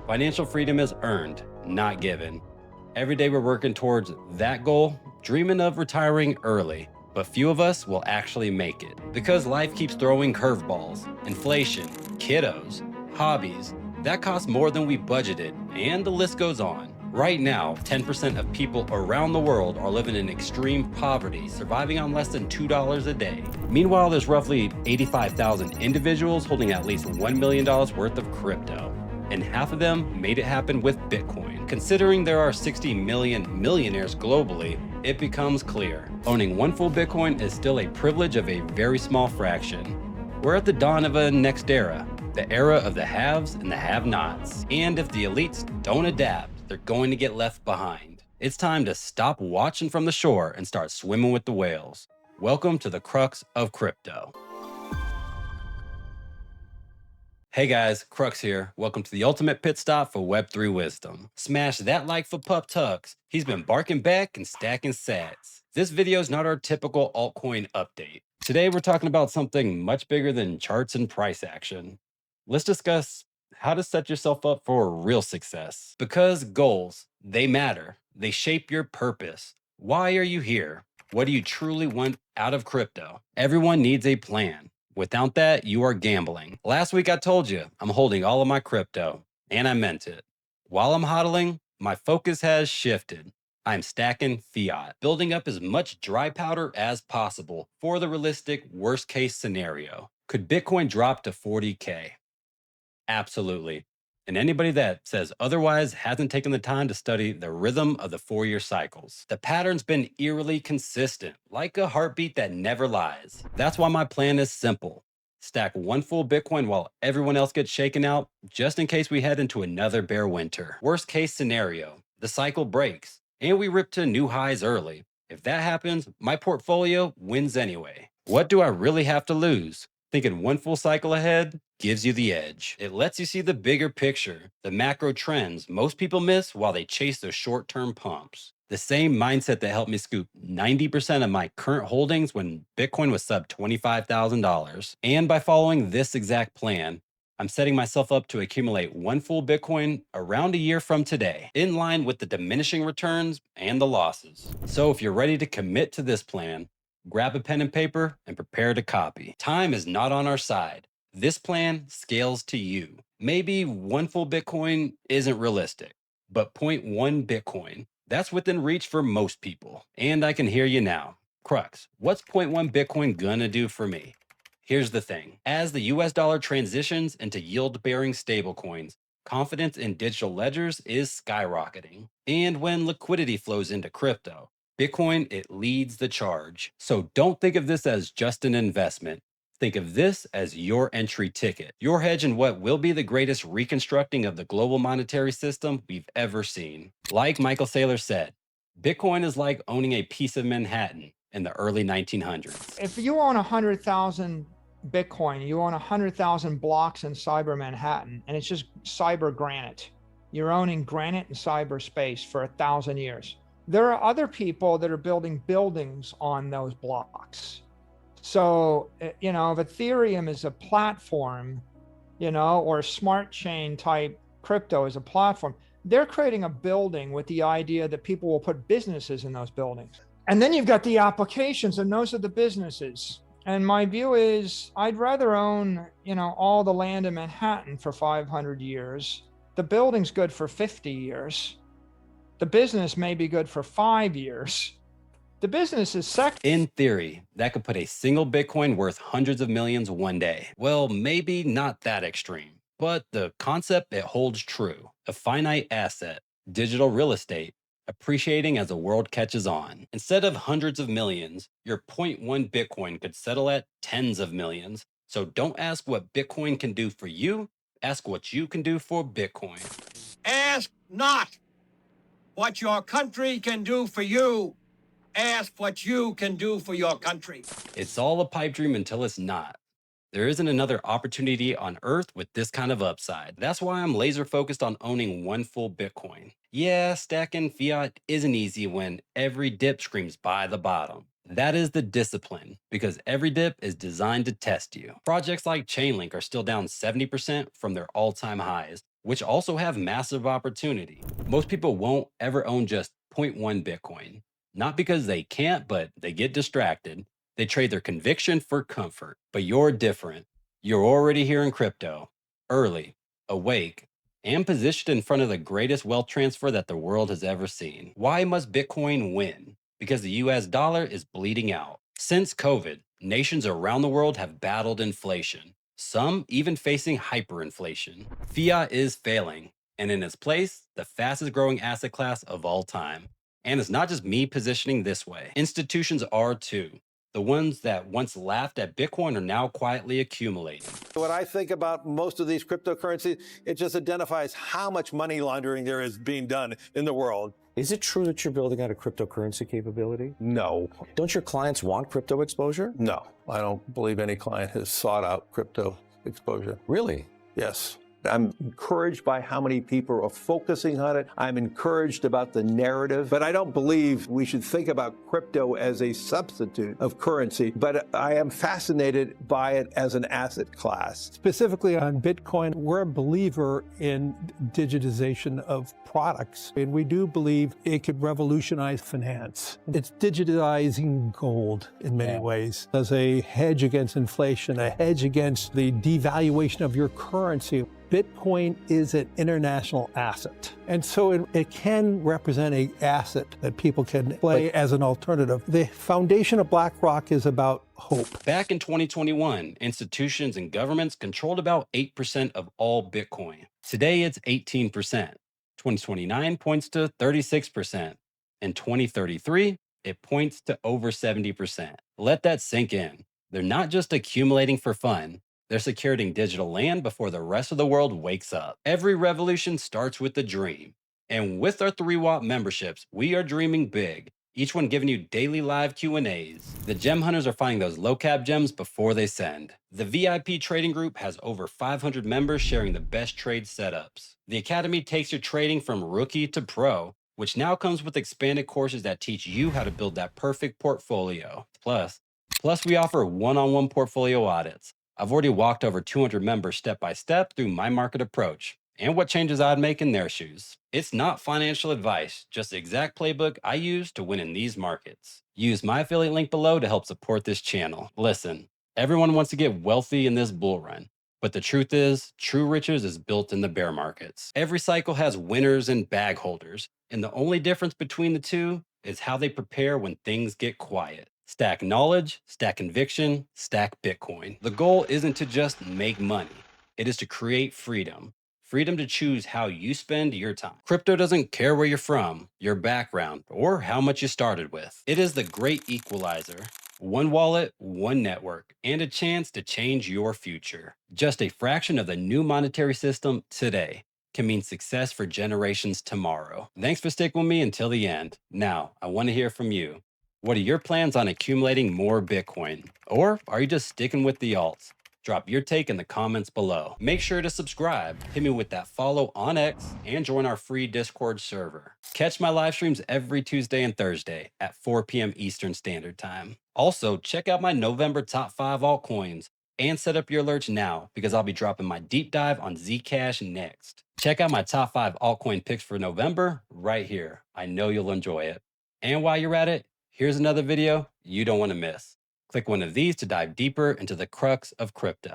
Financial freedom is earned, not given. Every day we're working towards that goal, dreaming of retiring early. But few of us will actually make it because life keeps throwing curveballs, inflation, kiddos, hobbies that cost more than we budgeted, and the list goes on. Right now, 10% of people around the world are living in extreme poverty, surviving on less than $2 a day. Meanwhile, there's roughly 85,000 individuals holding at least $1 million worth of crypto, and half of them made it happen with Bitcoin. Considering there are 60 million millionaires globally, it becomes clear. Owning one full Bitcoin is still a privilege of a very small fraction. We're at the dawn of a next era, the era of the haves and the have-nots. And if the elites don't adapt, they're going to get left behind. It's time to stop watching from the shore and start swimming with the whales. Welcome to the Crux of Crypto. Hey guys, Crux here. Welcome to the ultimate pit stop for Web3 wisdom. Smash that like for Pup Tux. He's been barking back and stacking sats. This video is not our typical altcoin update. Today we're talking about something much bigger than charts and price action. Let's discuss how to set yourself up for real success. Because goals, they matter. They shape your purpose. Why are you here? What do you truly want out of crypto? Everyone needs a plan. Without that, you are gambling. Last week I told you I'm holding all of my crypto, and I meant it. While I'm hodling, my focus has shifted. I'm stacking fiat, building up as much dry powder as possible for the realistic worst case scenario. Could Bitcoin drop to 40K? Absolutely. And anybody that says otherwise hasn't taken the time to study the rhythm of the 4-year cycles. The pattern's been eerily consistent, like a heartbeat that never lies. That's why my plan is simple. Stack one full Bitcoin while everyone else gets shaken out, just in case we head into another bear winter. Worst case scenario, the cycle breaks, and we rip to new highs early. If that happens, my portfolio wins anyway. What do I really have to lose? Thinking one full cycle ahead gives you the edge. It lets you see the bigger picture, the macro trends most people miss while they chase those short-term pumps. The same mindset that helped me scoop 90% of my current holdings when Bitcoin was sub $25,000. And by following this exact plan, I'm setting myself up to accumulate one full Bitcoin around a year from today, in line with the diminishing returns and the losses. So if you're ready to commit to this plan, grab a pen and paper and prepare to copy. Time is not on our side. This plan scales to you. Maybe one full Bitcoin isn't realistic, but zero point 0.1 Bitcoin, that's within reach for most people. And I can hear you now. Crux, what's zero point 0.1 Bitcoin gonna do for me? Here's the thing. As the US dollar transitions into yield-bearing stablecoins, confidence in digital ledgers is skyrocketing. And when liquidity flows into crypto, Bitcoin, it leads the charge. So don't think of this as just an investment. Think of this as your entry ticket, your hedge in what will be the greatest reconstructing of the global monetary system we've ever seen. Like Michael Saylor said, Bitcoin is like owning a piece of Manhattan in the early 1900s. If you own 100,000 Bitcoin, you own 100,000 blocks in cyber Manhattan, and it's just cyber granite. You're owning granite in cyberspace for 1,000 years. There are other people that are building buildings on those blocks. So, if Ethereum is a platform, or smart chain type crypto is a platform, they're creating a building with the idea that people will put businesses in those buildings. And then you've got the applications, and those are the businesses. And my view is I'd rather own, all the land in Manhattan for 500 years. The building's good for 50 years. The business may be good for 5 years. The business is second. In theory, that could put a single Bitcoin worth hundreds of millions one day. Well, maybe not that extreme, but the concept, it holds true. A finite asset, digital real estate, appreciating as the world catches on. Instead of hundreds of millions, your zero point 0.1 Bitcoin could settle at tens of millions. So don't ask what Bitcoin can do for you, ask what you can do for Bitcoin. Ask not what your country can do for you. Ask what you can do for your country. It's all a pipe dream until it's not. There isn't another opportunity on Earth with this kind of upside. That's why I'm laser focused on owning one full Bitcoin. Yeah, stacking fiat isn't easy when every dip screams buy the bottom. That is the discipline, because every dip is designed to test you. Projects like Chainlink are still down 70% from their all-time highs, which also have massive opportunity. Most people won't ever own just zero point 0.1 Bitcoin. Not because they can't, but they get distracted. They trade their conviction for comfort. But you're different. You're already here in crypto, early, awake, and positioned in front of the greatest wealth transfer that the world has ever seen. Why must Bitcoin win? Because the US dollar is bleeding out. Since COVID, nations around the world have battled inflation, some even facing hyperinflation. Fiat is failing, and in its place, the fastest growing asset class of all time. And it's not just me positioning this way. Institutions are too. The ones that once laughed at Bitcoin are now quietly accumulating. What I think about most of these cryptocurrencies, it just identifies how much money laundering there is being done in the world. Is it true that you're building out a cryptocurrency capability? No. Don't your clients want crypto exposure? No, I don't believe any client has sought out crypto exposure. Really? Yes. I'm encouraged by how many people are focusing on it. I'm encouraged about the narrative, but I don't believe we should think about crypto as a substitute of currency. But I am fascinated by it as an asset class. Specifically on Bitcoin, we're a believer in digitization of products, and we do believe it could revolutionize finance. It's digitizing gold in many ways as a hedge against inflation, a hedge against the devaluation of your currency. Bitcoin is an international asset. And so it can represent an asset that people can play as an alternative. The foundation of BlackRock is about hope. Back in 2021, institutions and governments controlled about 8% of all Bitcoin. Today, it's 18%. 2029 points to 36%. In 2033, it points to over 70%. Let that sink in. They're not just accumulating for fun. They're securing digital land before the rest of the world wakes up. Every revolution starts with a dream. And with our 3 Whop memberships, we are dreaming big, each one giving you daily live Q&As. The gem hunters are finding those low-cap gems before they send. The VIP trading group has over 500 members sharing the best trade setups. The Academy takes your trading from rookie to pro, which now comes with expanded courses that teach you how to build that perfect portfolio. Plus we offer one-on-one portfolio audits. I've already walked over 200 members step by step through my market approach and what changes I'd make in their shoes. It's not financial advice, just the exact playbook I use to win in these markets. Use my affiliate link below to help support this channel. Listen, everyone wants to get wealthy in this bull run, but the truth is, true riches is built in the bear markets. Every cycle has winners and bag holders, and the only difference between the two is how they prepare when things get quiet. Stack knowledge, stack conviction, stack Bitcoin. The goal isn't to just make money. It is to create freedom. Freedom to choose how you spend your time. Crypto doesn't care where you're from, your background, or how much you started with. It is the great equalizer. One wallet, one network, and a chance to change your future. Just a fraction of the new monetary system today can mean success for generations tomorrow. Thanks for sticking with me until the end. Now, I want to hear from you. What are your plans on accumulating more Bitcoin? Or are you just sticking with the alts? Drop your take in the comments below. Make sure to subscribe, hit me with that follow on X, and join our free Discord server. Catch my live streams every Tuesday and Thursday at 4 p.m. Eastern Standard Time. Also, check out my November top 5 altcoins and set up your alerts now because I'll be dropping my deep dive on Zcash next. Check out my top 5 altcoin picks for November right here. I know you'll enjoy it. And while you're at it, here's another video you don't want to miss. Click one of these to dive deeper into the crux of crypto.